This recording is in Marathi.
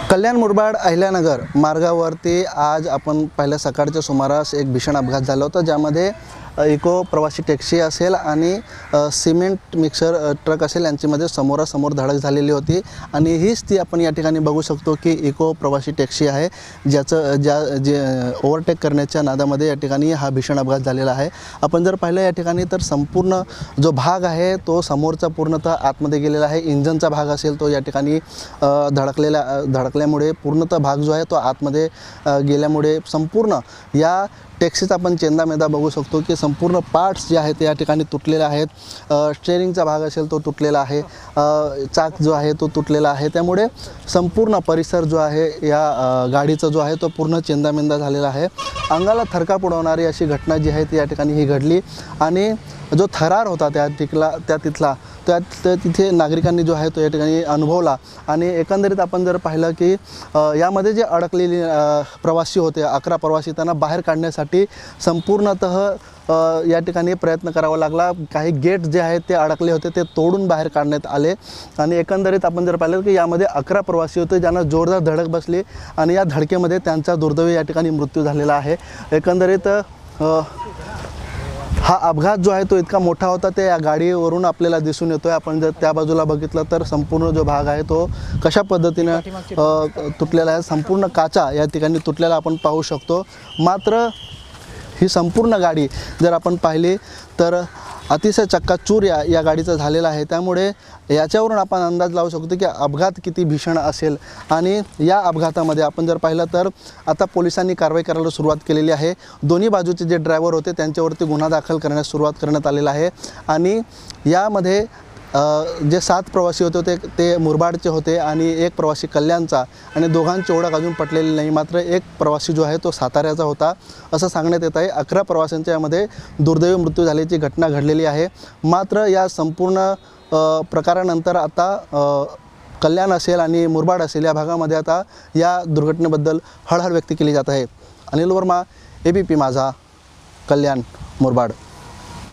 कल्याण मुरबाड अहिल्यानगर मार्गावरती आज आपण पहिल्या सकाळच्या सुमारास एक भीषण अपघात झाला होता, ज्यामध्ये इको प्रवासी टॅक्सी असेल आणि सिमेंट मिक्सर ट्रक असेल यांच्यामध्ये समोरासमोर धडक झालेली होती। आणि हीच ती आपण या ठिकाणी बघू शकतो की इको प्रवासी टॅक्सी आहे, जे ओव्हरटेक करण्याच्या नादामध्ये या ठिकाणी हा भीषण अपघात झालेला आहे। आपण जर पाहिलं या ठिकाणी तर संपूर्ण जो भाग आहे तो समोरचा पूर्णतः आतमध्ये गेलेला आहे। इंजनचा भाग असेल तो या ठिकाणी धडकल्यामुळे पूर्णतः भाग जो आहे तो आतमध्ये गेल्यामुळे संपूर्ण या टॅक्सीचा आपण चेंदामेंदा बघू शकतो की संपूर्ण पार्ट्स जे आहेत ते या ठिकाणी तुटलेले आहेत। स्टेअरिंगचा भाग असेल तो तुटलेला आहे, चाक जो आहे तो तुटलेला आहे। त्यामुळे संपूर्ण परिसर जो आहे या गाडीचा जो आहे तो पूर्ण चेंदामेंदा झालेला आहे। अंगाला थरकाप उडवणारी अशी घटना जी आहे ती या ठिकाणी ही घडली आणि जो थरार होता तिथे नागरिकांनी जो आहे तो या ठिकाणी अनुभवला। आणि एकंदरीत आपण जर पाहिलं की यामध्ये जे अडकलेले प्रवासी होते 11 प्रवासी, त्यांना बाहेर काढण्यासाठी संपूर्णतः या ठिकाणी प्रयत्न करावा लागला। काही गेट जे आहेत ते अडकले होते ते तोडून बाहेर काढण्यात आले। आणि एकंदरीत आपण जर पाहिलं की यामध्ये 11 प्रवासी होते ज्यांना जोरदार धडक बसली आणि या धडकेमध्ये त्यांचा दुर्दैवी या ठिकाणी मृत्यू झालेला आहे। एकंदरीत हा अपघात जो आहे तो इतका मोठा होता ते या गाडीवरून आपल्याला दिसून येतोय। आपण जर त्या बाजूला बघितलं तर संपूर्ण जो भाग आहे तो कशा पद्धतीने तुटलेला आहे, संपूर्ण काचा या ठिकाणी तुटलेला आपण पाहू शकतो। मात्र ही संपूर्ण गाडी जर आपण पाहिली तर अतिशय चक्काचूर या गाडीचा झालेला आहे। त्यामुळे याच्यावरून आपण अंदाज लावू शकतो की अपघात किती भीषण असेल। आणि या अपघातामध्ये आपण जर पाहिलं तर आता पोलिसांनी कारवाई करायला सुरुवात केलेली आहे। दोन्ही बाजूचे जे ड्रायव्हर होते त्यांच्यावरती गुन्हा दाखल करण्यास सुरुवात करण्यात आलेला आहे। आणि यामध्ये जे 7 प्रवासी होते ते मुरबाडचे होते आणि एक प्रवासी कल्याणचा, आणि दोघांची ओळख अजून पटलेली नाही। मात्र एक प्रवासी जो आहे तो साताऱ्याचा होता असं सांगण्यात येत आहे। 11 प्रवाशांच्या यामध्ये दुर्दैवी मृत्यू झाल्याची घटना घडलेली आहे। मात्र या संपूर्ण प्रकारानंतर आता कल्याण असेल आणि मुरबाड असेल या भागामध्ये आता या दुर्घटनेबद्दल हळहळ व्यक्त केली जात आहे। अनिल वर्मा, ABP माझा, कल्याण मुरबाड।